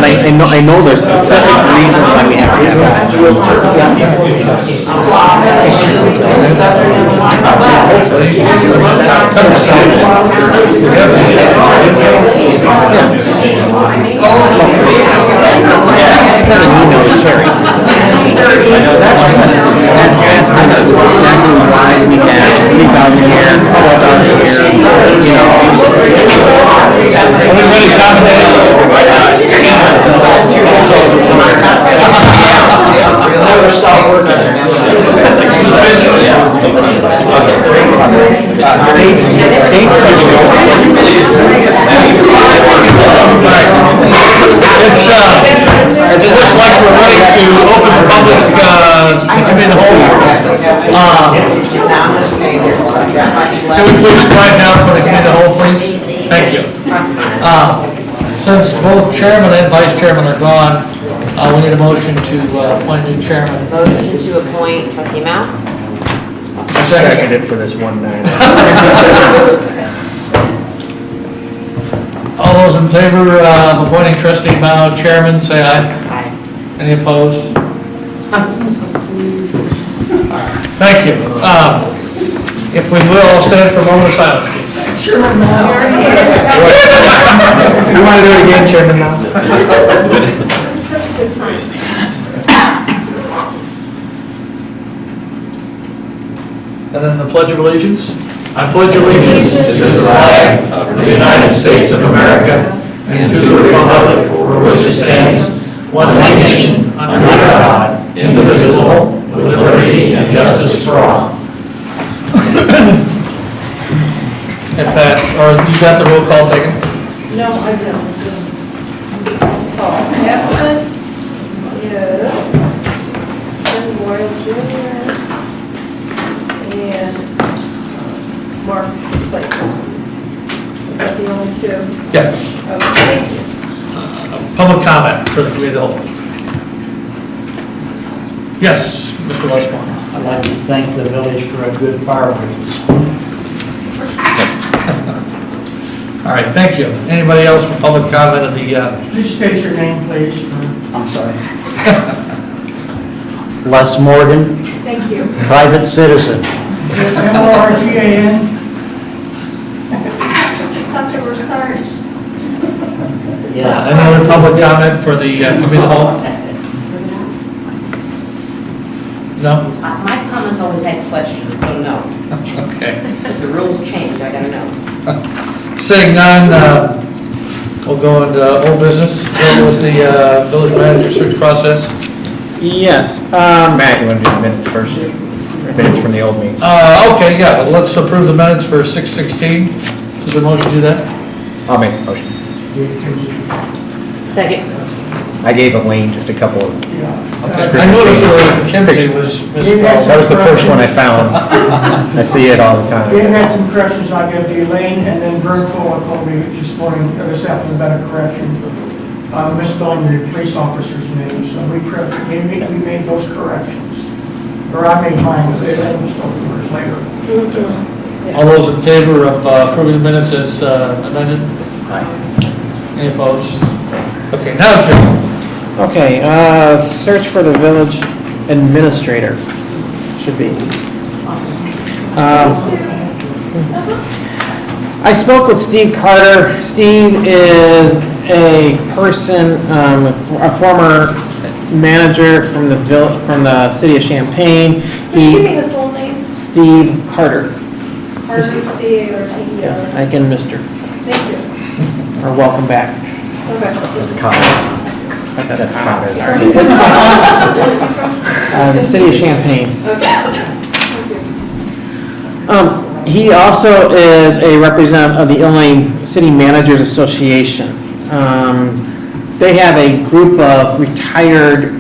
I know there's specific reasons why we have to have that. Exactly why we have 3,000 here, 12,000 here, you know. Everybody Never stop working. As it looks like we're ready to open the public committee hall. Can we please quiet down for the committee hall, please? Thank you. Since both chairman and vice chairman are gone, we need a motion to appoint a new chairman. Motion to appoint trustee Mao. Seconded for this one night. All those in favor of appointing trustee Mao chairman, say aye. Aye. Any opposed? Thank you. If we will, I'll stand for a moment of silence. Chairman Mao. You want to do it again, Chairman, now? And then the Pledge of Allegiance. I pledge allegiance to the flag of the United States of America and to the republic for which it stands, one nation, under God, indivisible, with liberty and justice for all. And Pat, or you got the roll call taken? No, I don't. Absent is Jim Boyle Jr. and Mark Clayton. Is that the only two? Yes. Okay. Public comment for the committee of the whole. Yes, Mr. Westmore. I'd like to thank the village for a good fireworks display. All right, thank you. Anybody else for public comment of the, Please state your name, please. I'm sorry. Les Morgan, Thank you. private citizen. M-O-R-G-A-N. Thought there were Sarge. Yes. any other public comment for the committee of the whole? No? My comments always had questions, so no. Okay. If the rules change, I gotta know. Seeing none, we'll go into old business, go with the village manager search process. Yes. Matt, you want to do the minutes first? Minutes from the old meeting. Okay, yeah, well, let's approve the minutes for 6/16. Is there a motion to do that? I'll make a motion. Second. I gave Elaine just a couple of I noticed where Kimsey was misspelled. That was the first one I found. I see it all the time. We had some corrections I gave to Elaine, and then Vern Fuller told me this morning, or this afternoon, about a correction, misspelling the police officer's name, so we made those corrections. Or I made mine, but they was told yours later. All those in favor of approving the minutes as amended? Aye. Any opposed? Okay, now Jim. Okay, search for the village administrator, should be. I spoke with Steve Carter. Steve is a person, a former manager from the city of Champaign. Just give me his whole name. Steve Carter. R-E-C-A-R-T-E-R. Yes, I can, Mr. Thank you. Or welcome back. Okay. That's Carter. That's Carter. Where is he from? The city of Champaign. Okay. He also is a representative of the Illinois City Managers Association. They have a group of retired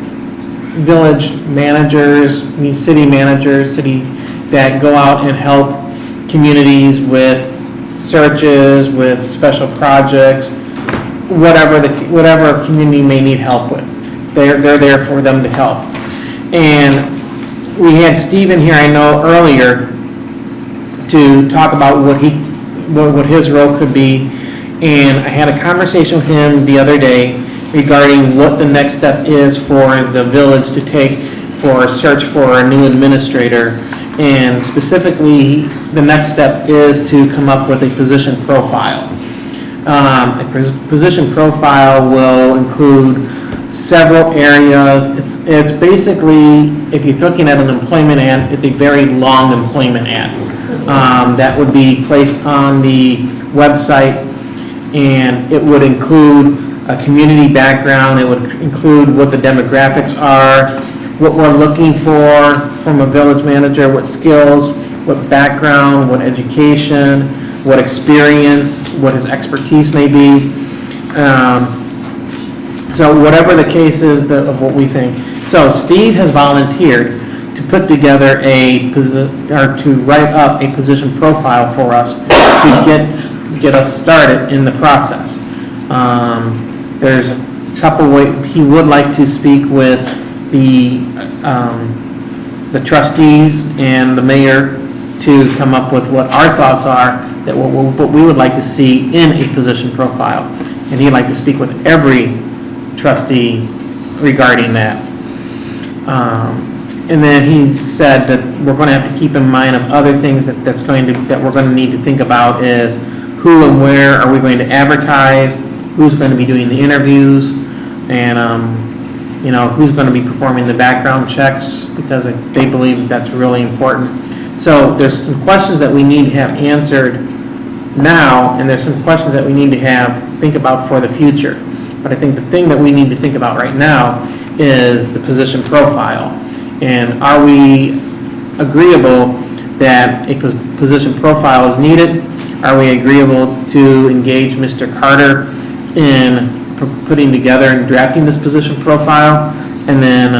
village managers, city managers, that go out and help communities with searches, with special projects, whatever a community may need help with. They're there for them to help. And we had Stephen here, I know, earlier to talk about what his role could be. And I had a conversation with him the other day, regarding what the next step is for the village to take for a search for a new administrator. And specifically, the next step is to come up with a position profile. Position profile will include several areas. It's basically, if you're looking at an employment ad, it's a very long employment ad. That would be placed on the website, and it would include a community background. It would include what the demographics are, what we're looking for from a village manager, what skills, what background, what education, what experience, what his expertise may be. So whatever the case is of what we think. So Steve has volunteered to put together to write up a position profile for us to get us started in the process. There's a couple ways. He would like to speak with the trustees and the mayor to come up with what our thoughts are, that what we would like to see in a position profile. And he'd like to speak with every trustee regarding that. And then he said that we're going to have to keep in mind of other things that we're going to need to think about is who and where are we going to advertise, who's going to be doing the interviews, and who's going to be performing the background checks, because they believe that's really important. So there's some questions that we need to have answered now, and there's some questions that we need to think about for the future. But I think the thing that we need to think about right now is the position profile. And are we agreeable that a position profile is needed? Are we agreeable to engage Mr. Carter in putting together and drafting this position profile? And then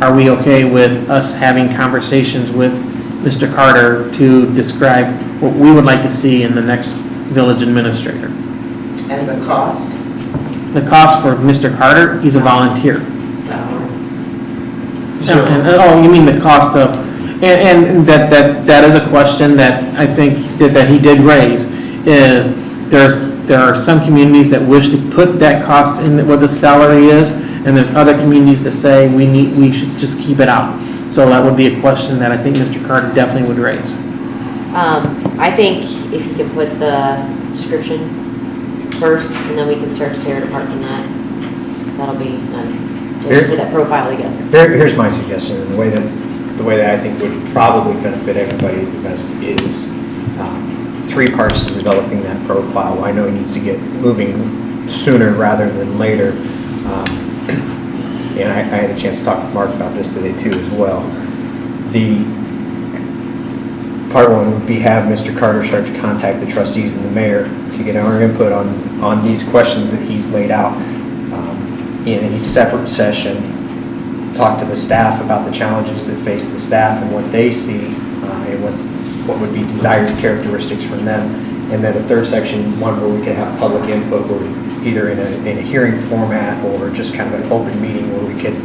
are we okay with us having conversations with Mr. Carter to describe what we would like to see in the next village administrator? And the cost? The cost for Mr. Carter, he's a volunteer. So, You mean the cost of, and that is a question that I think that he did raise, is there are some communities that wish to put that cost in what the salary is, and there's other communities that say we should just keep it out. So that would be a question that I think Mr. Carter definitely would raise. I think if you could put the description first, and then we can start to tear it apart from that, that'll be nice. Just put that profile together. Here's my suggestion, and the way that I think would probably benefit everybody the best is 3 parts to developing that profile. I know it needs to get moving sooner rather than later. And I had a chance to talk with Mark about this today too as well. The part 1 would be have Mr. Carter start to contact the trustees and the mayor to get our input on these questions that he's laid out in a separate session. Talk to the staff about the challenges that face the staff and what they see and what would be desired characteristics from them. And then a third section, one where we could have public input, where we, either in a hearing format or just kind of an open meeting where we could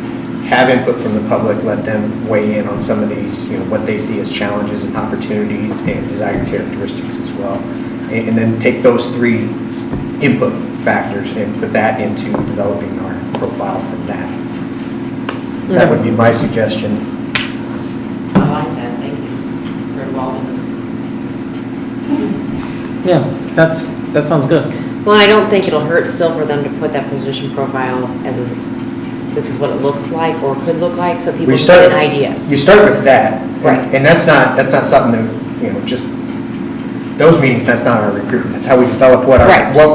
have input from the public, let them weigh in on some of these, what they see as challenges and opportunities and desired characteristics as well. And then take those 3 input factors and put that into developing our profile from that. That would be my suggestion. I like that, thank you for involving us. Yeah, that sounds good. Well, and I don't think it'll hurt still for them to put that position profile as this is what it looks like or could look like, so people get an idea. You start with that. Right. And that's not something that, just those meetings, that's not our recruitment. That's how we develop what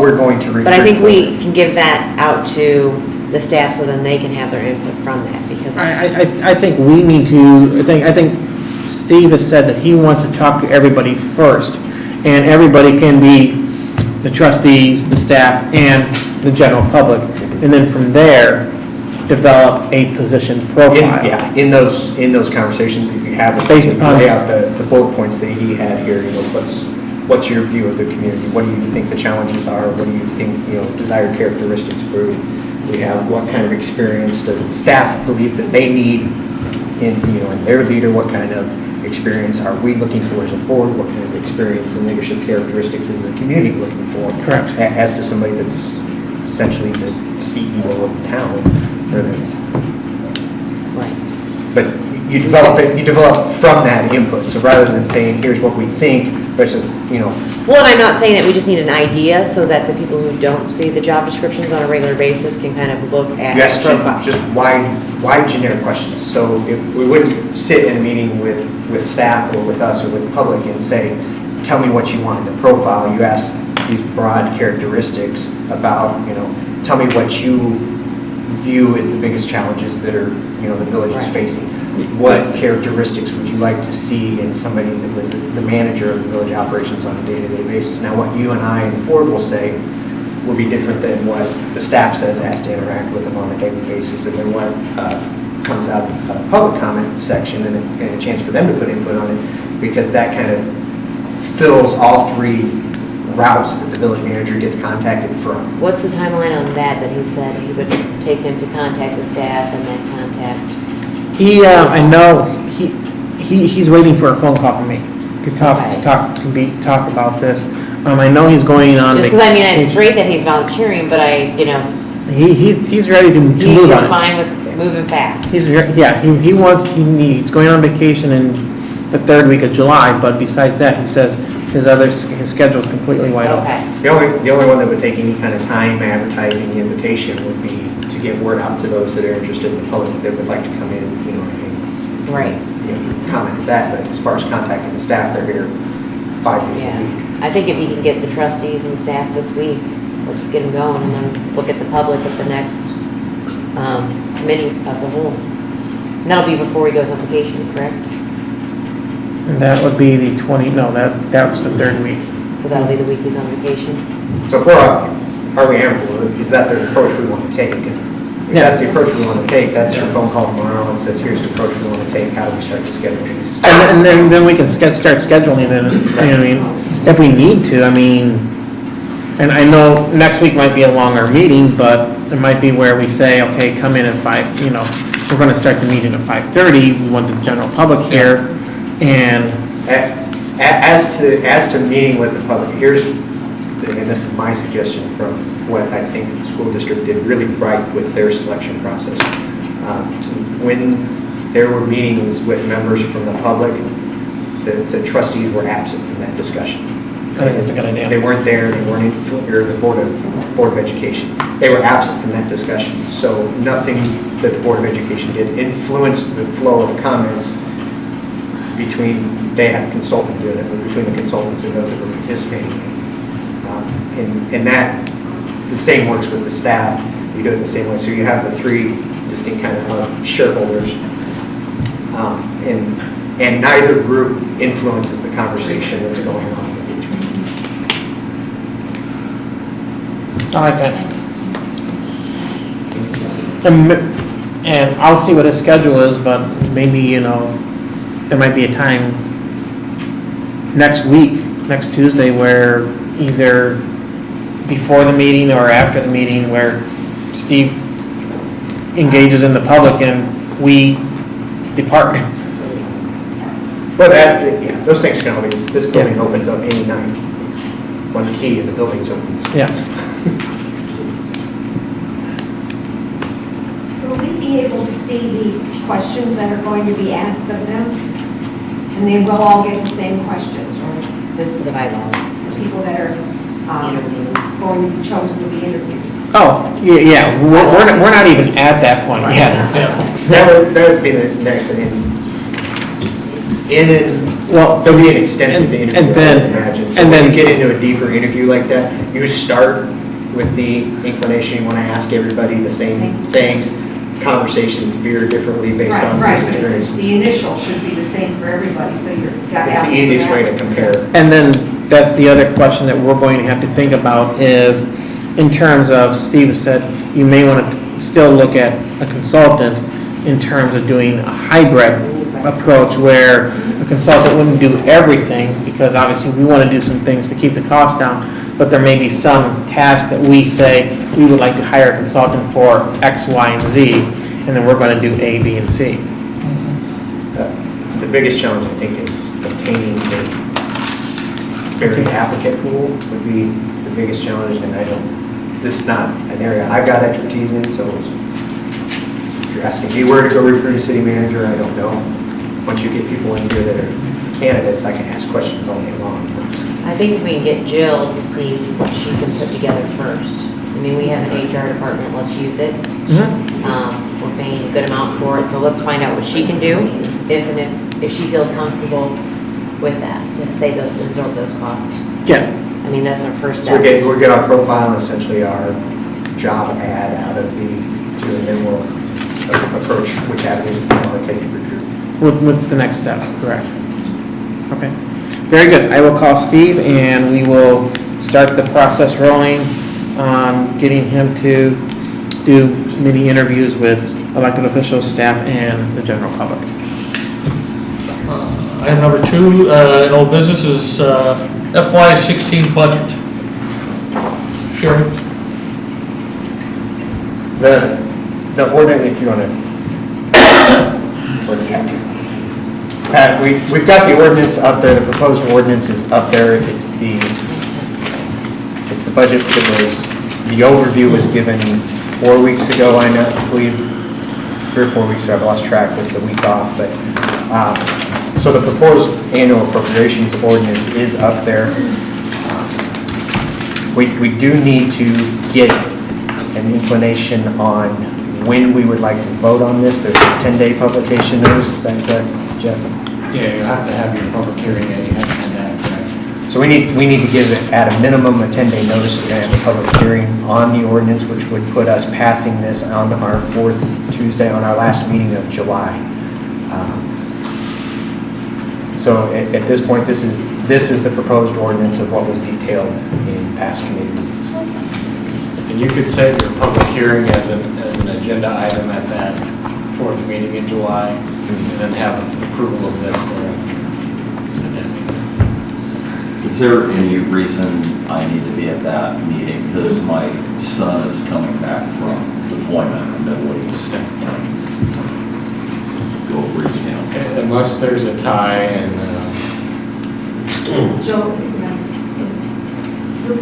we're going to recruit. But I think we can give that out to the staff so then they can have their input from that, because I think we need to, I think Steve has said that he wants to talk to everybody first, and everybody can be the trustees, the staff, and the general public, and then from there, develop a position profile. In those conversations, if you have, Based upon- lay out the bullet points that he had here, what's your view of the community? What do you think the challenges are? What do you think, desired characteristics for we have? What kind of experience does the staff believe that they need in their leader? What kind of experience are we looking for as a board? What kind of experience and leadership characteristics is the community looking for? Correct. As to somebody that's essentially the CEO of the town, or the, Right. but you develop from that input. So rather than saying, here's what we think, versus, Well, and I'm not saying that we just need an idea so that the people who don't see the job descriptions on a regular basis can kind of look at you ask the profile. just wide generic questions. So we wouldn't sit in a meeting with staff or with us or with the public and say, tell me what you want in the profile. You ask these broad characteristics about, tell me what you view as the biggest challenges that are, the village is Right. facing. What characteristics would you like to see in somebody that was the manager of the village operations on a day-to-day basis? Now, what you and I and the board will say will be different than what the staff says has to interact with them on a daily basis, and then what comes out of the public comment section and a chance for them to put input on it, because that kind of fills all three routes that the village manager gets contacted from. What's the timeline on that he said he would take him to contact the staff and then contact? I know, he's waiting for a phone call from me to talk about this. I know he's going on Just because, vacation. it's great that he's volunteering, but He's ready to move he's on it. fine with moving fast. He's going on vacation in the third week of July, but besides that, he says his schedule's completely wide open. Okay, The only one that would take any kind of time advertising the invitation would be to get word out to those that are interested in the public that would like to come in, and right, comment at that. But as far as contacting the staff, they're here 5 days yeah. a week. I think if you can get the trustees and the staff this week, let's get them going and then look at the public at the next committee of the whole. And that'll be before he goes on vacation, correct? And that would be the that's the third week. So that'll be the week he's on vacation? So for Harley Ample, is that the approach we want to take? Because if that's the approach we want to take, that's your phone call tomorrow and says, here's the approach we want to take, how do we start to schedule these? And then we can start scheduling it, if we need to, and I know next week might be a longer meeting, but it might be where we say, okay, come in at 5, we're gonna start the meeting at 5:30, we want the general public here, and As to meeting with the public, and this is my suggestion from what I think the school district did really right with their selection process. When there were meetings with members from the public, the trustees were absent from that discussion. I think that's a good idea. They weren't there, they weren't or the Board of Education. They were absent from that discussion. So nothing that the Board of Education did influenced the flow of comments they had a consultant doing it, but between the consultants and those that were participating. And that, the same works with the staff. You do it the same way. So you have the three distinct kind of shareholders. And neither group influences the conversation that's going on with each other. I like that. And I'll see what his schedule is, but maybe, there might be a time next week, next Tuesday, where either before the meeting or after the meeting, where Steve engages in the public and we depart. Well, those things can always, this building opens up any night. It's one key and the building's open. Yeah. Will we be able to see the questions that are going to be asked of them? And they will all get the same questions, or The bylaws. the people that are going to be chosen to be interviewed? Oh, yeah, we're not even at that point yet. That would be the next thing. Well, There'll be an extensive interview, I would imagine. So and when then- you get into a deeper interview like that, you start with the inclination, you want to ask everybody the same things. Conversations veer differently based on Right, who's experienced. the initial should be the same for everybody, so you've got It's the apples easiest and way to apples. compare. And then that's the other question that we're going to have to think about is, in terms of, Steve said, you may want to still look at a consultant in terms of doing a hybrid approach where a consultant wouldn't do everything, because obviously we want to do some things to keep the cost down, but there may be some task that we say we would like to hire a consultant for X, Y, and Z, and then we're going to do A, B, and C. The biggest challenge, I think, is obtaining a varied applicant pool would be the biggest challenge, and I don't this is not an area I've got expertise in, so if you're asking me where to go recruit a city manager, I don't know. Once you get people in here that are candidates, I can ask questions all day long. I think if we can get Jill to see what she can put together first. I mean, we have an HR department, let's use it. We're paying a good amount for it, so let's find out what she can do, if she feels comfortable with that, to save those, absorb those costs. Yeah. I mean, that's our first So step. we'll get our profile and essentially our job ad out of the two, and then we'll approach which avenues we want to take to recruit. What's the next step, correct? Okay, very good. I will call Steve and we will start the process rolling on getting him to do many interviews with elected officials, staff, and the general public. Item number 2, in old business is FY16 budget. Sherry? The ordinance, if you want to. Pat, we've got the ordinance up there, the proposed ordinance is up there. It's the budget that the overview was given 4 weeks ago, I believe, 3 or 4 weeks, I've lost track with the week off, but, so the proposed annual appropriations ordinance is up there. We do need to get an inclination on when we would like to vote on this. There's a 10-day publication notice, is that correct, Jeff? Yeah, you have to have your public hearing, and you have to have that, correct? So we need to give it at a minimum a 10-day notice. We're going to have a public hearing on the ordinance, which would put us passing this on our 4th Tuesday, on our last meeting of July. So at this point, this is the proposed ordinance of what was detailed in past committee meetings. And you could set your public hearing as an agenda item at that 4th meeting in July, and then have approval of this thereafter. Is there any reason I need to be at that meeting? Because my son is coming back from deployment in the Middle East. Go over his meal. Unless there's a tie and, Joe,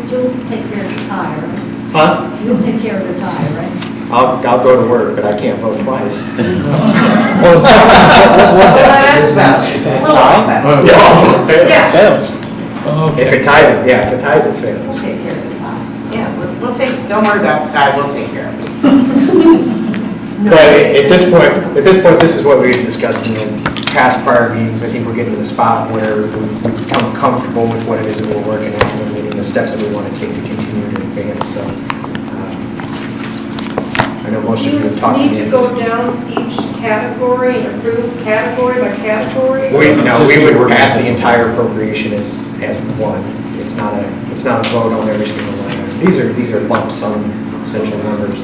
you'll take care of the tie, right? Huh? You'll take care of the tie, right? I'll go to work, but I can't vote twice. Yeah, Fails. Okay. If it ties it, yeah, if it ties it, we'll fails. take care of the tie. Yeah, we'll take, don't worry about the tie, we'll take care of it. But at this point, this is what we had discussed in past prior meetings. I think we're getting to the spot where we become comfortable with what it is that we're working on and getting the steps that we want to take to continue to advance, so. I know most of you have talked to me. Need to go down each category and approve category by category? We would pass the entire appropriation as one. It's not a vote on every single line item. These are lump sum essential numbers.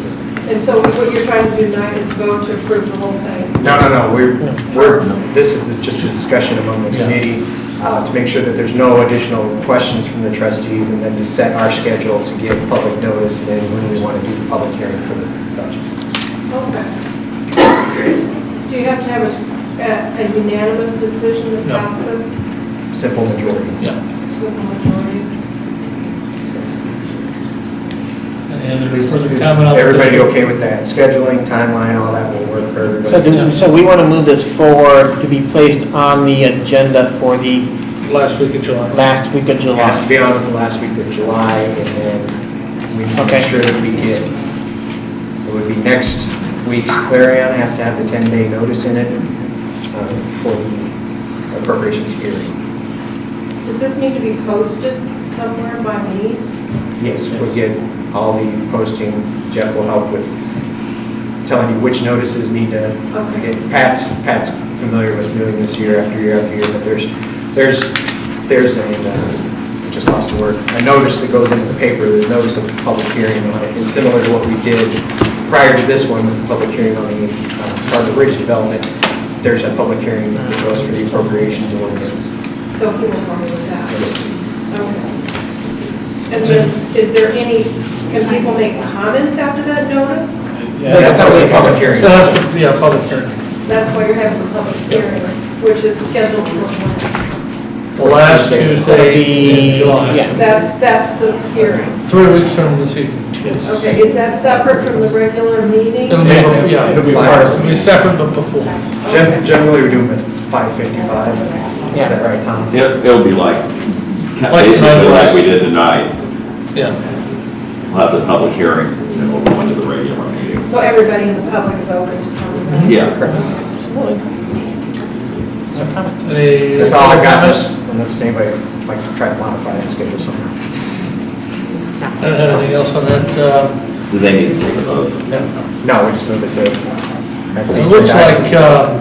And so what you're trying to do tonight is vote to approve the whole thing? No, this is just a discussion among the committee to make sure that there's no additional questions from the trustees, and then to set our schedule to give public notice and then when we want to do the public hearing for the budget. Okay. Do you have to have a unanimous decision to pass this? Simple majority. Yeah. Simple majority? And there's Is further comment on this? everybody okay with that? Scheduling, timeline, all that will work for everybody? So we want to move this forward to be placed on the agenda for the Last week of July. last week of It has to July. be on the last week of July, and then we need to Okay. make sure that we get, it would be next week's Clarion has to have the 10-day notice in it for the appropriations hearing. Does this need to be posted somewhere by me? Yes, we'll get all the posting. Jeff will help with telling you which notices need to Okay. get. Pat's familiar with doing this year after year after year, but there's a, I just lost the word, a notice that goes into the paper. There's notice of the public hearing on it. It's similar to what we did prior to this one with the public hearing on the Sparta Bridge development. There's a public hearing that goes for the appropriations ordinance. So he will help me with that? Yes. Okay. And then, is there any, can people make comments after that notice? That's how the public hearing is. Yeah, public hearing. That's why you're having a public hearing, which is scheduled for when? The last Tuesday in July. Yeah. That's the hearing. 3 weeks from this evening. Okay, is that separate from the regular meeting? It'll be, yeah, it'll be part of It'll be separate but before. Generally, we do them at 5:55. Is Yeah. that right, Tom? It'll be like, Like basically tonight. like we did tonight. Yeah. We'll have the public hearing, and then we'll go into the regular meeting. So everybody in the public is open to coming? Yeah. Any That's all I've got, comments? unless anybody would like to try to modify that schedule somewhere. Anything else on that? Do they need to take a vote? No, we just move it to. that's the It looks agenda like, item.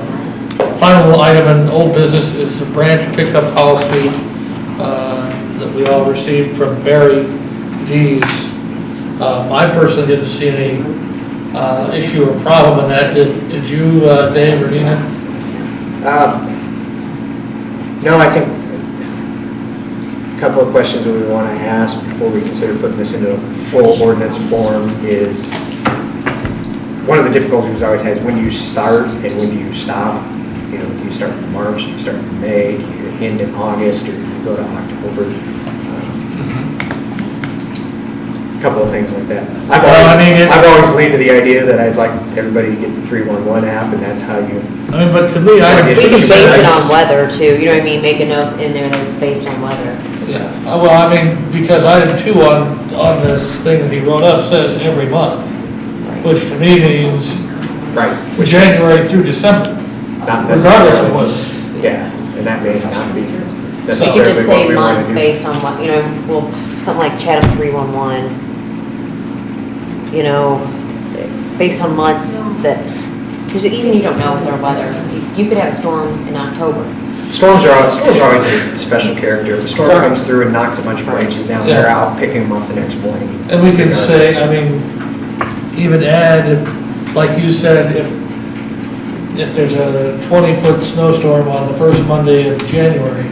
final item in old business is the branch pickup policy, that we all received from Barry Dees. I personally didn't see any, issue or problem in that. Did you, Dave or Nina? No, I think a couple of questions that we want to ask before we consider putting this into a full ordinance form is, one of the difficulties we've always had is when do you start and when do you stop? You know, do you start in March, do you start in May, do you end in August, or do you go to October? A couple of things like that. I've always leaned to the idea that I'd like everybody to get the 311 app, and that's how you. I mean, but to me, I. We We can base say it that- on weather too, you know what I mean, make a note in there that it's based on weather. Yeah, well, I mean, because item 2 on this thing that he wrote up says every month, which to me means Right. Which is January through December, not regardless of necessarily- what. Yeah, and that may not be So you could necessarily just what say we want months to do. based on what, you know, well, something like Chatham 311, you know, based on months that, because even you don't know with our weather, you could have a storm in October. Storms are always a special character. If a storm comes through and knocks a bunch of branches down, they're Yeah. out picking them up the next morning. And we can say, I mean, even add, like you said, if there's a 20-foot snowstorm on the first Monday of January,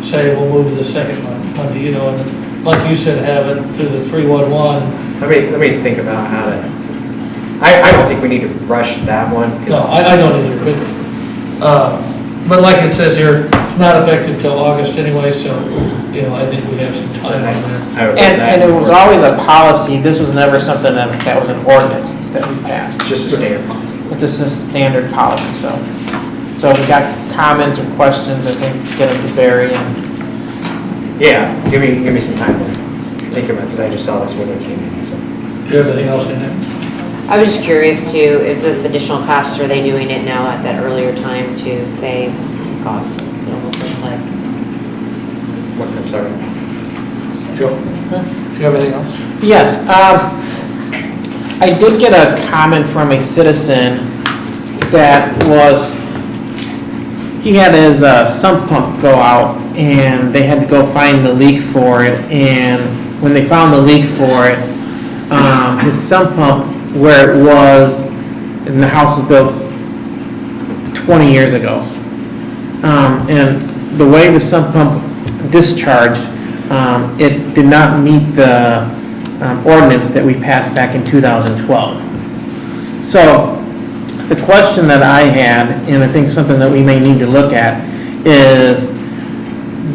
say we'll move to the second Monday, you know, and then, like you said, have it through the 311. Let me think about how to, I don't think we need to rush that one. 'cause- No, I don't either, but like it says here, it's not effective till August anyway, so, you know, I think we have some time on that. I would let And that it was work. always a policy, this was never something that was an ordinance that we passed. Just a standard policy. It's just a standard policy, so. So if we got comments or questions, I think get them to Barry and, Yeah, give me some time to think about it, because I just saw this when it came in, so. Do you have anything else in there? I was just curious too, is this additional cost, are they doing it now at that earlier time to save cost? It almost looks like. What, I'm sorry. Joe? Do you have anything else? yes. I did get a comment from a citizen that was, he had his sump pump go out and they had to go find the leak for it. And when they found the leak for it, his sump pump, where it was, and the house was built 20 years ago. And the way the sump pump discharged, it did not meet the ordinance that we passed back in 2012. So the question that I had, and I think something that we may need to look at, is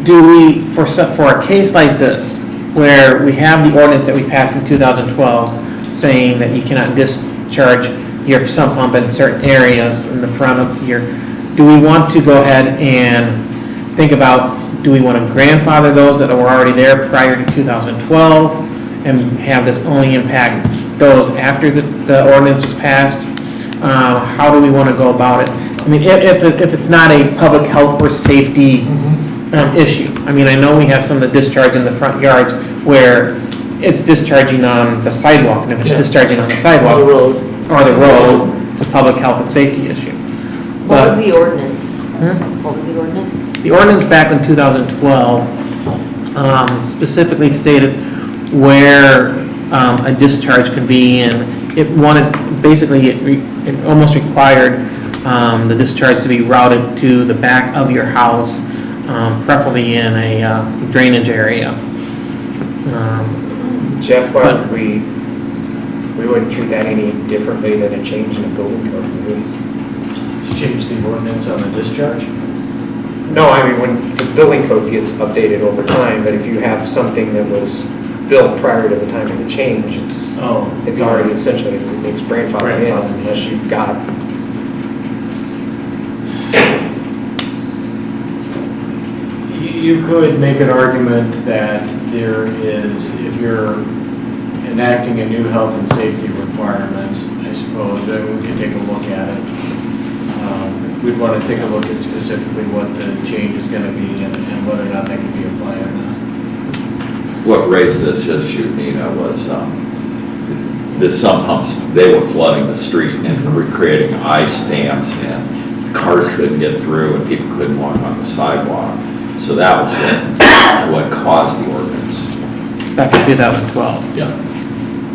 do we, for a case like this, where we have the ordinance that we passed in 2012 saying that you cannot discharge your sump pump in certain areas in the front of your, do we want to go ahead and think about, do we want to grandfather those that were already there prior to 2012 and have this only impact those after the ordinance is passed? How do we want to go about it? I mean, if it's not a public health or safety issue. I mean, I know we have some of the discharge in the front yards where it's discharging on the sidewalk, and if it's Yeah. discharging on the sidewalk. On the road. Or the road, it's a public health and safety issue. What was But the ordinance? What was the ordinance? the ordinance back in 2012 specifically stated where a discharge could be, and it wanted, basically, it almost required the discharge to be routed to the back of your house, preferably in a drainage area. Jeff, why would we wouldn't treat that any differently than a change in the building code, would we? Change the ordinance on the discharge? No, I mean, because building code gets updated over time, but if you have something that was built prior to the time of the change, Oh. it's already essentially, it's grandfathered in unless you've got. You could make an argument that there is, if you're enacting a new health and safety requirement, I suppose, then we could take a look at it. We'd want to take a look at specifically what the change is going to be and whether or not that can be applied or not. What raised this issue, Nina, was the sump pumps, they were flooding the street and creating ice dams, and cars couldn't get through and people couldn't walk on the sidewalk. So that was what caused the ordinance. Back in 2012. Yeah.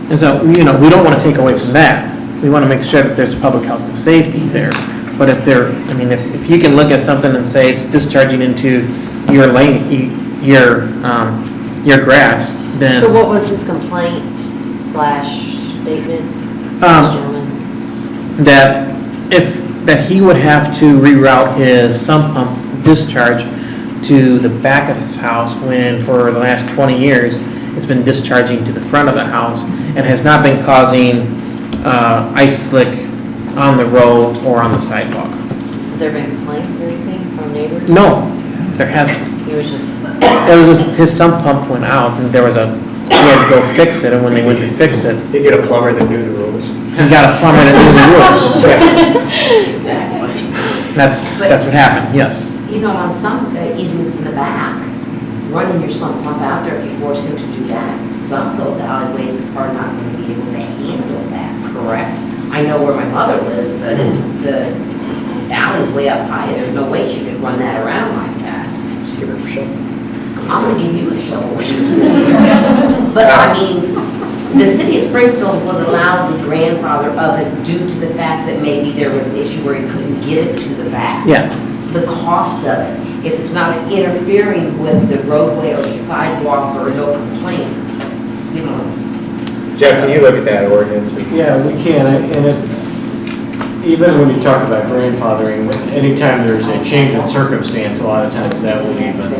And so, we don't want to take away from that. We want to make sure that there's public health and safety there. But if you can look at something and say it's discharging into your lane, your grass, then. So what was his complaint / statement, this gentleman? That he would have to reroute his sump pump discharge to the back of his house when for the last 20 years it's been discharging to the front of the house and has not been causing ice slick on the road or on the sidewalk. Has there been complaints or anything from neighbors? No, there hasn't. He was just, It was just his sump pump went out and he had to go fix it, and when they went to fix it, You get a plumber that knew the rules. he got a plumber that knew the rules. Exactly. That's what happened, yes. You know, on some easements in the back, running your sump pump out there, if you force him to do that, some of those alleyways are not going to be able to handle that, correct? I know where my mother lives, the alley's way up high, there's no way she could run that around like that. Just give her a shovel. I'm gonna give you a shovel. But I mean, the city of Springfield would allow the grandfather of it due to the fact that maybe there was an issue where he couldn't get it to the back. Yeah. The cost of it, if it's not interfering with the roadway or the sidewalk or no complaints, you know. Jeff, can you look at that ordinance? Yeah, we can, even when you talk about grandfathering, anytime there's a change in circumstance, a lot of times that would even,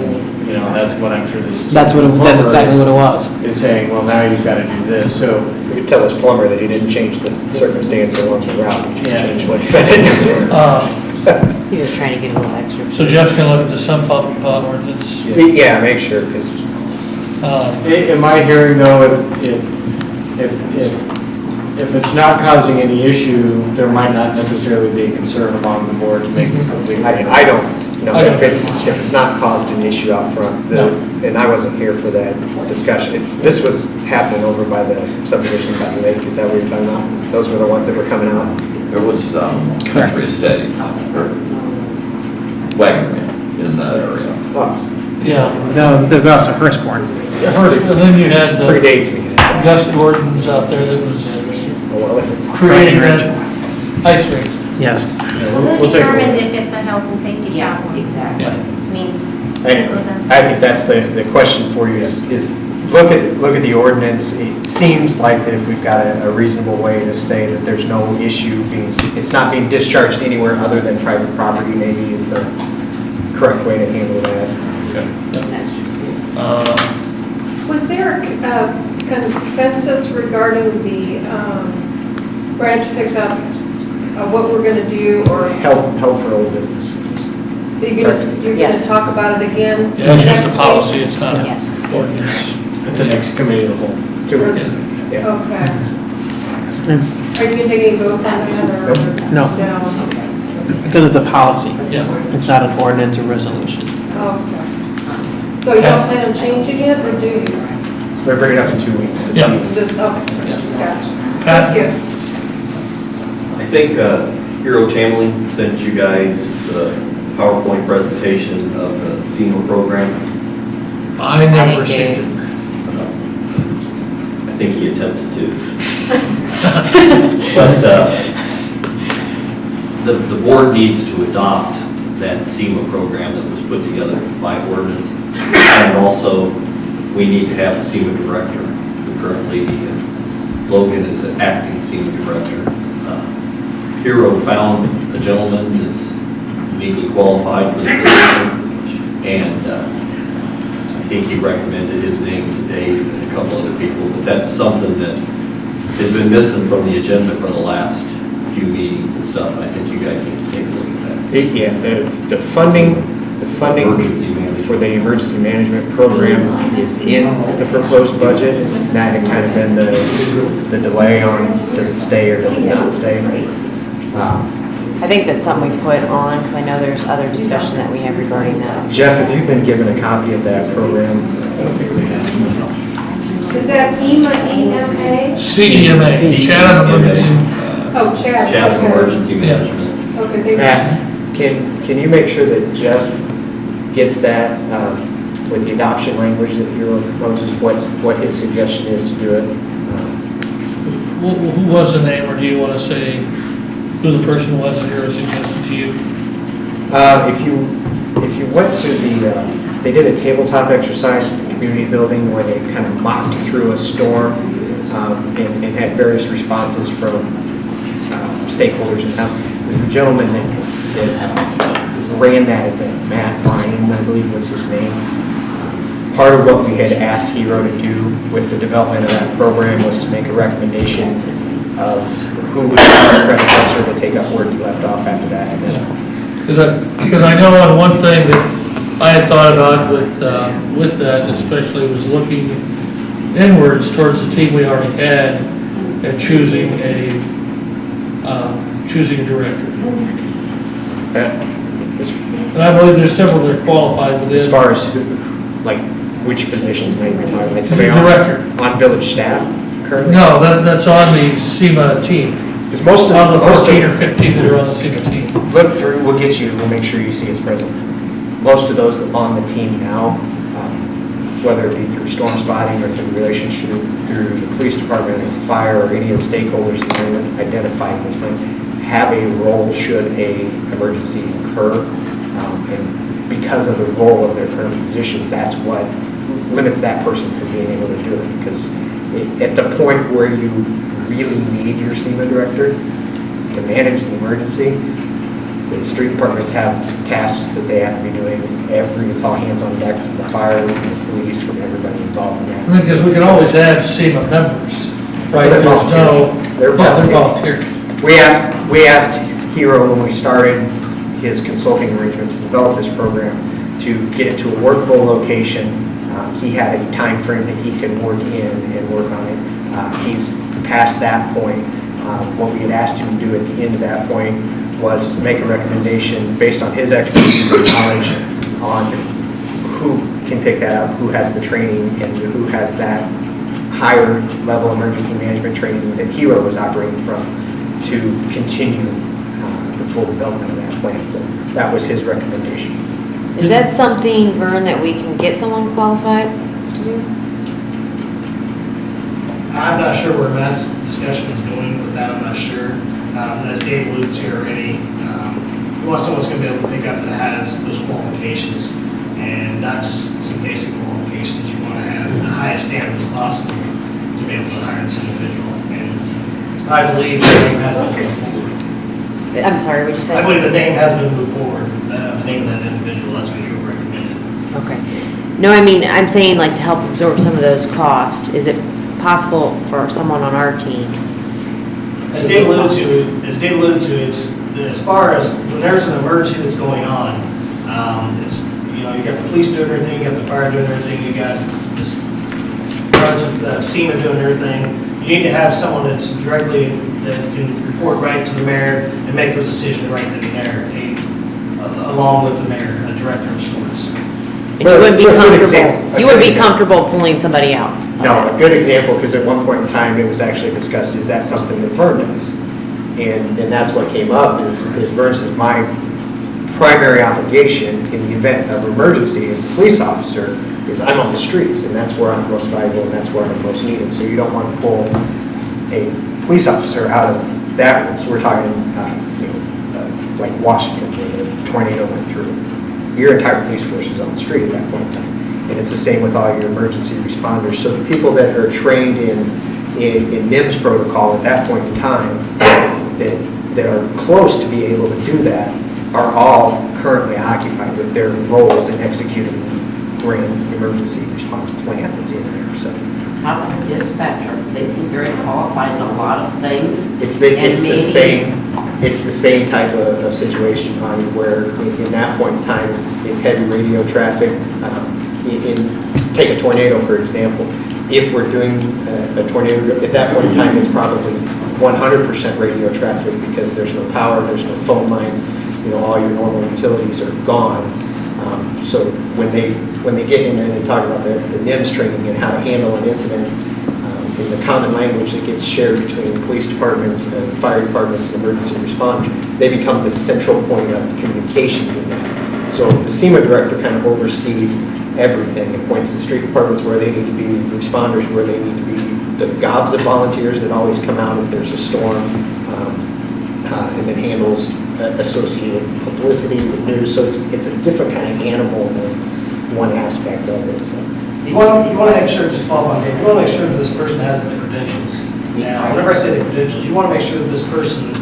that's what I'm sure this. That's exactly what it was. Is saying, well, now you've got to do this, so. You could tell this plumber that he didn't change the circumstance along the route, he just Yeah. changed what he fitted. he was trying to get a little extra. So Jeff's gonna look at the sump pump ordinance. Yeah, make sure, because In my hearing though, if it's not causing any issue, there might not necessarily be a concern among the board to make it completely. I don't know if it's not caused an issue out front, and I wasn't here for that discussion. This was happening over by the subdivision by the lake, is that what you're talking about? Those were the ones that were coming out? There was country estates, or wagon wheel in that area. Oh, Yeah. There's also Hurstbourne. First, and then you had predates me. Gus Gordon's out there that was Well, if it's creating that ice rink. Yes. We'll take a determines look. if it's a health and safety Yeah, problem? exactly. Yeah. I mean, I think that's the question for you is look at the ordinance. It seems like that if we've got a reasonable way to say that there's no issue it's not being discharged anywhere other than private property, maybe is the correct way to handle that. That's just it. Was there a consensus regarding the branch pickup, what we're gonna do, or Help for old business. you're gonna talk about it again? Yeah, it's next just a week? policy, it's not Yes. an ordinance. At the next committee of the whole. 2 weeks. Yeah. Okay. Are you gonna take any votes on that, or? No. Because it's a policy. Yeah. It's not an ordinance or resolution. Okay. So you don't plan on changing it, or do you? We're bringing it up in 2 weeks. to Yeah. see. Just, okay, gotcha. Pat? Thank you. I think Hero Tamlin sent you guys the PowerPoint presentation of the SEMA program. I never received it. I think he attempted to. But the board needs to adopt that SEMA program that was put together by ordinance. And also, we need to have a SEMA director. Currently, Logan is an acting SEMA director. Hero found a gentleman that's uniquely qualified for the position, and I think he recommended his name to Dave and a couple other people, but that's something that has been missing from the agenda for the last few meetings and stuff. I think you guys need to take a look at that. Yeah, the funding Emergency management. for the emergency management program is in the proposed budget. And that had kind of been the delay on, does it stay or does it not stay? I think that's something we put on, because I know there's other discussion that we have regarding that. Jeff, have you been given a copy of that program? Is that EMA? CEMA, Chatham Emergency. Oh, Chad. Chatham okay. Emergency Management. Okay, thank you. Matt, can you make sure that Jeff gets that with the adoption language that you're proposes, what his suggestion is to do it? Who was the name, or do you want to say who the person was that you were suggesting to you? If you went to they did a tabletop exercise in the community building where they kind of mocked through a storm and had various responses from stakeholders in town. It was the gentleman that ran that event, Matt Ryan, I believe was his name. Part of what we had asked Hero to do with the development of that program was to make a recommendation of who would be his predecessor to take up where he left off after that. And that's- Because I know on one thing that I had thought about with that, especially was looking inwards towards the team we already had and choosing a director. And I believe there's several that are qualified within. As far as who, like which positions may be talking, like somebody Director. on village staff currently? No, that's on the SEMA team. Because most of On the most 14 of- or 15 that are on the SEMA team. Look through, we'll get you, we'll make sure you see us present. Most of those on the team now, whether it be through storm spotting or through relationship through the police department or fire or any of the stakeholders that are identified in this plan, have a role should a emergency occur. And because of the role of their current positions, that's what limits that person from being able to do it. Because at the point where you really need your SEMA director to manage the emergency, the street departments have tasks that they have to be doing it's all hands on deck from the fire, from the police, from everybody involved in that. Because we can always add SEMA members, right? They're There's no. They're Yeah, volunteer. volunteer. We asked Hero when we started his consulting arrangement to develop this program to get it to a workable location. He had a time frame that he could work in and work on it. He's past that point. What we had asked him to do at the end of that point was make a recommendation based on his expertise and knowledge on who can pick that up, who has the training, and who has that higher level emergency management training that Hero was operating from to continue the full development of that plan. So that was his recommendation. Is that something, Vern, that we can get someone qualified to do? I'm not sure where Matt's discussion is going with that, I'm not sure. As Dave alluded to already, we want someone that's going to be able to pick up that has those qualifications, and not just some basic qualifications. You want to have the highest standards possible to be able to hire this individual. And I believe the name has been moved forward. I'm sorry, what'd you say? I believe the name has been moved forward, the name of that individual, that's what you recommended. Okay. No, I mean, I'm saying like to help absorb some of those costs. Is it possible for someone on our team? As Dave alluded to, it's, as far as when there's an emergency that's going on, it's, you know, you got the police doing everything, you got the fire doing everything, you got this, SEMA doing everything. You need to have someone that's directly, that can report right to the mayor and make those decisions right to the mayor, along with the mayor, a director of sorts. And you wouldn't be comfortable, you wouldn't be comfortable pulling somebody out? No, a good example, because at one point in time, it was actually discussed, is that something that Vern does? And that's what came up, is Vern says, my primary obligation in the event of emergency as a police officer is I'm on the streets, and that's where I'm most valuable, and that's where I'm most needed. So you don't want to pull a police officer out of that role. So we're talking, like Washington, where the tornado went through. Your entire police force is on the street at that point in time. And it's the same with all your emergency responders. So the people that are trained in NIMS protocol at that point in time that are close to be able to do that are all currently occupied with their roles in executing grand emergency response plan that's in there, so. How about dispatcher? They seem very qualified in a lot of things. It's And the maybe- same type of situation, Bonnie, where in that point in time, it's heavy radio traffic. Take a tornado, for example. If we're doing a tornado, at that point in time, it's probably 100% radio traffic because there's no power, there's no phone lines, all your normal utilities are gone. So when they get in and they talk about the NIMS training and how to handle an incident, in the common language that gets shared between police departments and fire departments and emergency responders, they become the central point of communications in that. So the SEMA director kind of oversees everything. It points the street departments where they need to be, responders where they need to be, the gobs of volunteers that always come out if there's a storm, and then handles associated publicity, the news. So it's a different kind of animal than one aspect of it. So. You want to make sure, just follow on, you want to make sure that this person has the credentials. Now, whenever I say the credentials, you want to make sure that this person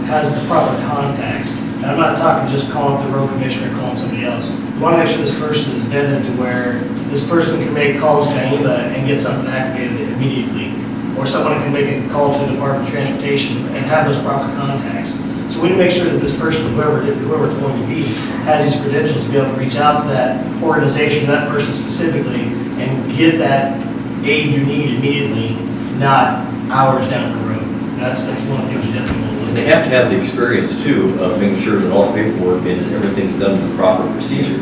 has the proper contacts. And I'm not talking just calling up the road commissioner, calling somebody else. You want to make sure this person is vetted to where this person can make calls to AIMA and get something activated immediately. Or someone can make a call to the Department of Transportation and have those proper contacts. So we need to make sure that this person, whoever it's going to be, has these credentials to be able to reach out to that organization, that person specifically, and get that aid you need immediately, not hours down the road. That's one of the things you definitely want to look at. They have to have the experience too of making sure that all the paperwork and everything's done in the proper procedure.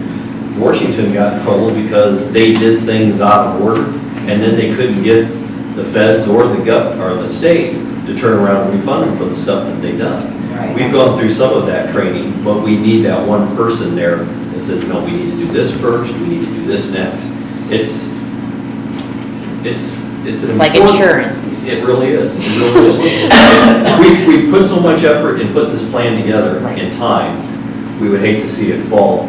Washington got in trouble because they did things out of order, and then they couldn't get the feds or the state to turn around and refund them for the stuff that they done. Right. We've gone through some of that training, but we need that one person there that says, no, we need to do this first, we need to do this next. It's like insurance. It really is. It really is. We've put so much effort in putting this plan together in time, we would hate to see it fall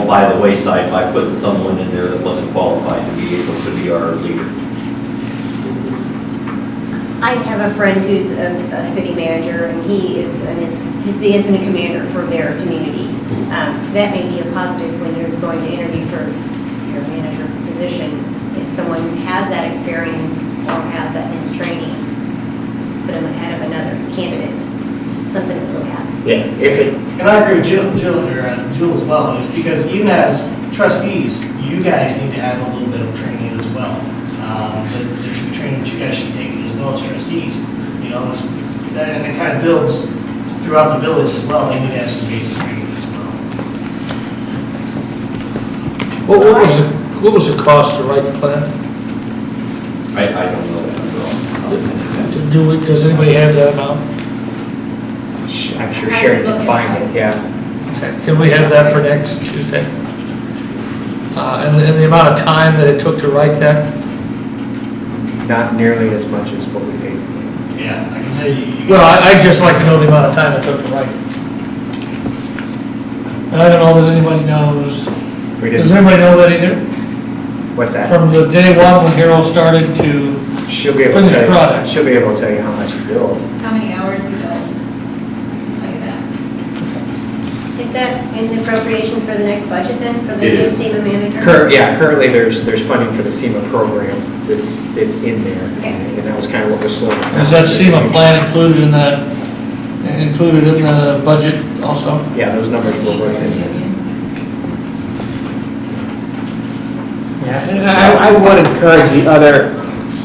by the wayside by putting someone in there that wasn't qualified to be able to be our leader. I have a friend who's a city manager, and he's the incident commander for their community. So that may be a positive when you're going to interview for your manager position. If someone has that experience or has that NIMS training, put them ahead of another candidate, something to look at. Yeah, And I agree with Jill as well, is because even as trustees, you guys need to have a little bit of training as well. There should be training that you guys should be taking as well as trustees. And it kind of builds throughout the village as well. They need to have some basic training as well. What was the cost to write the plan? I don't know that number. Does anybody have that amount? I'm sure Sharon can find it, yeah. Okay, can we have that for next Tuesday? And the amount of time that it took to write that? Not nearly as much as what we paid. Yeah, I can tell you. Well, I'd just like to know the amount of time it took to write it. And I don't know that anybody knows. We Does didn't, anybody know that either? what's that? From the day one when Hero started to She'll be able to finished tell you, product. she'll be able to tell you how much you billed. How many hours you built? Tell you that. Is that in the appropriations for the next budget then, for the It new is. SEMA manager? Currently there's funding for the SEMA program that's in there. Okay. And that was kind of what was slowing us down. Is that SEMA plan included in the budget also? Yeah, those numbers will work in there. Yeah, and I would encourage the other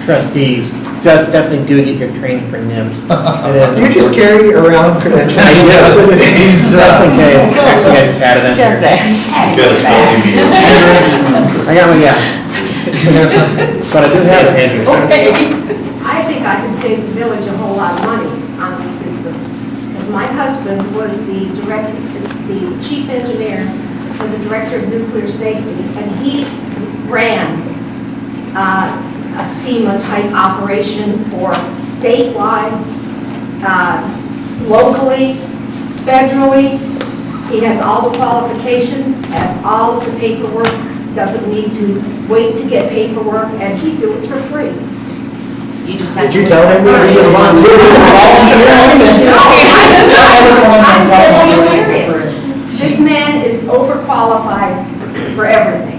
trustees, definitely do get your training for NIMS. It is. You just carry around credentials. I do. Just in case. Actually, I just had it in Just here. I got one, yeah. But I do have it. Andrew, I think I could save the village a whole lot of money on this system. Because my husband was the chief engineer for the director of nuclear safety, and he ran a SEMA-type operation for statewide, locally, federally. He has all the qualifications, has all of the paperwork, doesn't need to wait to get paperwork, and he'd do it for free. You just Did you tell him that he was volunteering? I'm totally serious. This man is overqualified for everything.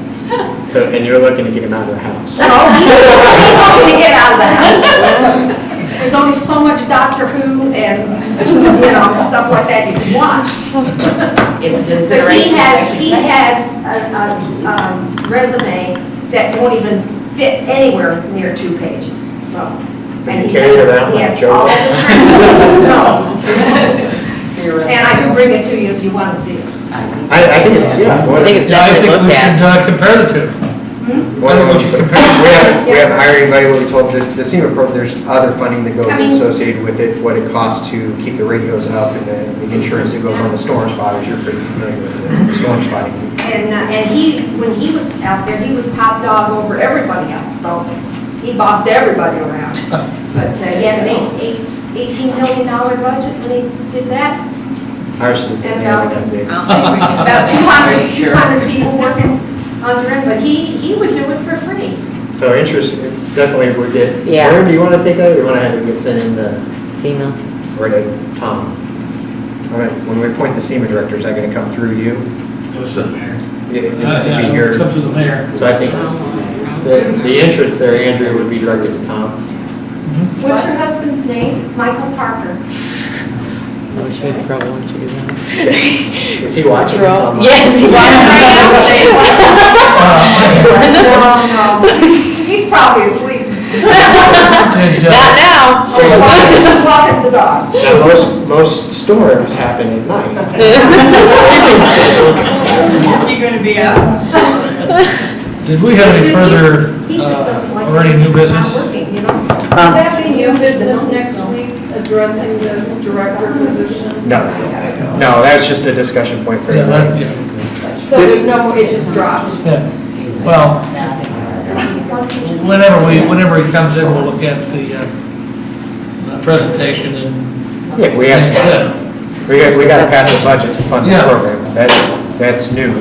So, and you're looking to get him out of the house. No, he's looking to get out of the house. There's only so much Doctor Who and, stuff like that you can watch. It's But consideration. he has a resume that won't even fit anywhere near 2 pages, so. Does he carry it around like He Joe? has all the training. No. And I can bring it to you if you want to see it. I think it's, yeah. more I think than- it's Yeah, I definitely think we looked at. should compare the two. Well, I think we should compare. we haven't hired anybody, what we told this, the SEMA program, there's other funding that goes I mean- associated with it, what it costs to keep the radios up and the insurance that goes on the storm spotters, you're pretty familiar with the storm spotting. And he, when he was out there, he was top dog over everybody else, so he bossed everybody around. But he had an $18 million budget when he did that. Ours is And nearly about- that big. About 200 people working under him, but he would do it for free. So interest, definitely would get, Yeah. Aaron, do you want to take that, or you want to have it get sent in to, SEMA. or to Tom? All right, when we appoint the SEMA director, is that going to come through you? Goes to the mayor. It'd be Yeah, your, comes to the mayor. so I think the entrance there, Andrea, would be directed to Tom. What's your husband's name? Michael Parker. I wish we had trouble when you do that. Is he watching this online? Yes, he No, he's probably asleep. Did, Not now. He's walking the dog. Now, most storms happen at night. Is he gonna be up? Did we have any further, He just doesn't like. or any new business? Not working, you know? Having new business next week addressing this director position? No, that's just a discussion point for Yeah, tonight. yeah. So there's no, it just drops? Yeah. Well, whenever he comes in, we'll look at the presentation and. Yeah, we got to pass a budget to fund the Yeah. program. That's new.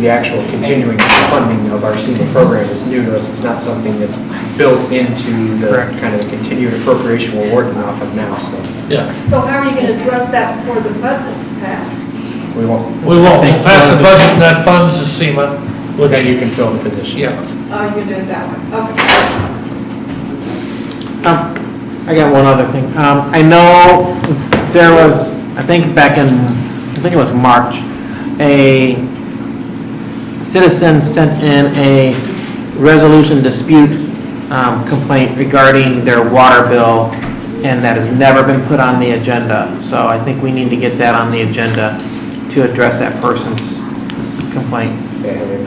The actual continuing funding of our SEMA program is new to us. It's not something that's built into the kind of continued appropriation we're working off of now, so Yeah, So how are you gonna address that before the budget's passed? we won't. we won't pass the budget and that funds the SEMA. Well, then you can fill the position. Yeah. Oh, you can do it that way, okay. I got one other thing. I know there was, I think it was March, a citizen sent in a resolution dispute complaint regarding their water bill, and that has never been put on the agenda. So I think we need to get that on the agenda to address that person's complaint.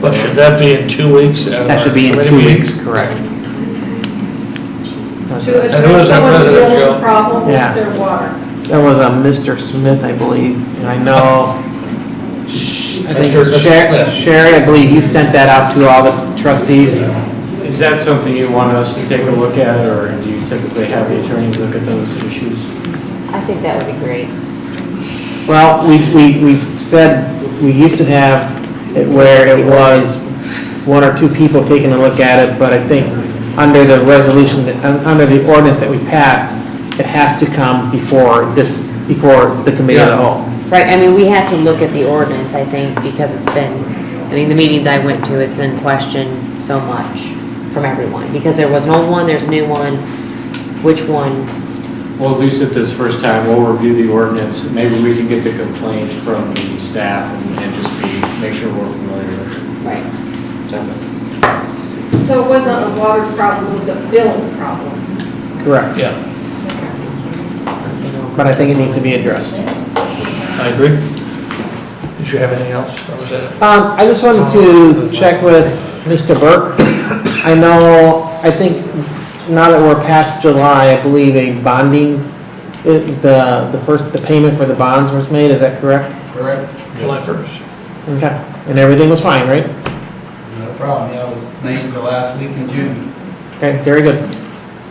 But should that be in 2 weeks? That should be in 2 weeks, correct. To And who is address that someone's president, real Joe? problem with Yes. their water. There was a Mr. Smith, I believe, and I know, I think Mr. Smith. Sherry, I believe you sent that out to all the trustees. Is that something you want us to take a look at, or do you typically have the attorneys look at those issues? I think that would be great. Well, we've said, we used to have it where it was 1 or 2 people taking a look at it, but I think under the resolution, under the ordinance that we passed, it has to come before the committee of the whole. Right, I mean, we have to look at the ordinance, I think, because it's been, I mean, the meetings I went to, it's in question so much from everyone. Because there was an old one, there's a new one, which one? Well, at least at this first time, we'll review the ordinance. Maybe we can get the complaint from the staff and just make sure we're familiar with it. Right. So it wasn't a water problem, it was a billing problem. Correct. Yeah, But I think it needs to be addressed. I agree. Did you have anything else? Or was that it? I just wanted to check with Mr. Burke. I think now that we're past July, I believe a bonding, the payment for the bonds was made, is that correct? Correct. July 1st. Okay, and everything was fine, right? No problem, yeah, it was made the last week in June. Okay, very good.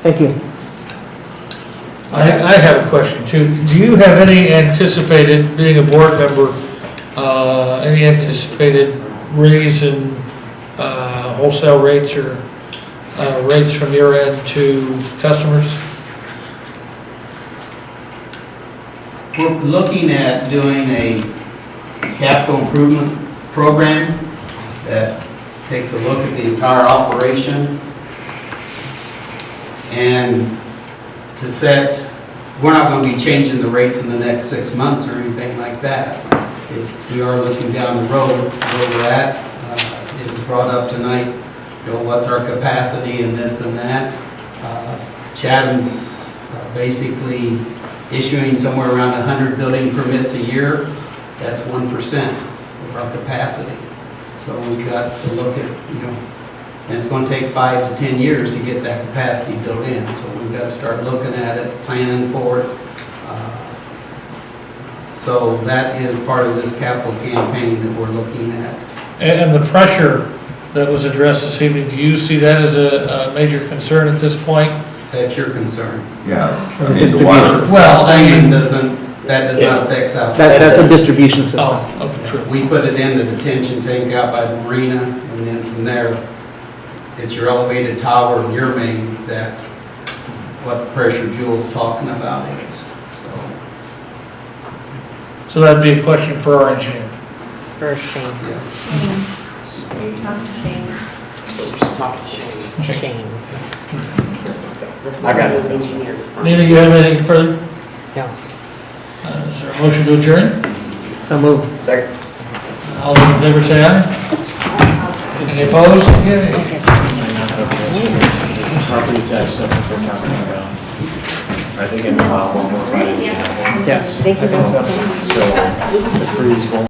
Thank you. I have a question too. Do you have any anticipated, being a board member, any anticipated raise in wholesale rates or rates from your end to customers? We're looking at doing a capital improvement program that takes a look at the entire operation and to set, we're not going to be changing the rates in the next 6 months or anything like that. If we are looking down the road where we're at. It was brought up tonight, what's our capacity and this and that. Chatham's basically issuing somewhere around 100 building permits a year. That's 1% of our capacity. So we've got to look at, and it's going to take 5 to 10 years to get that capacity built in. So we've got to start looking at it, planning for it. So that is part of this capital campaign that we're looking at. And the pressure that was addressed this evening, do you see that as a major concern at this point? That's your concern. Yeah, I mean, the water. Well, saying that does not affect South. That's a distribution system. Oh, okay, true. We put it in the detention tank out by the marina, and then from there, it's your elevated tower and your mains that, what pressure Jules talking about is. So that'd be a question for our engineer. For Shane. Talk to Shane. Talk to Shane. Shane. I got it. Engineer. Nina, you have anything further? No. Is there a motion to adjourn? So move. Second. All those in favor say aye. Any opposed? Property tax stuff that they're talking about. Are they going to file one more? Yes. Thank you. So the freeze won't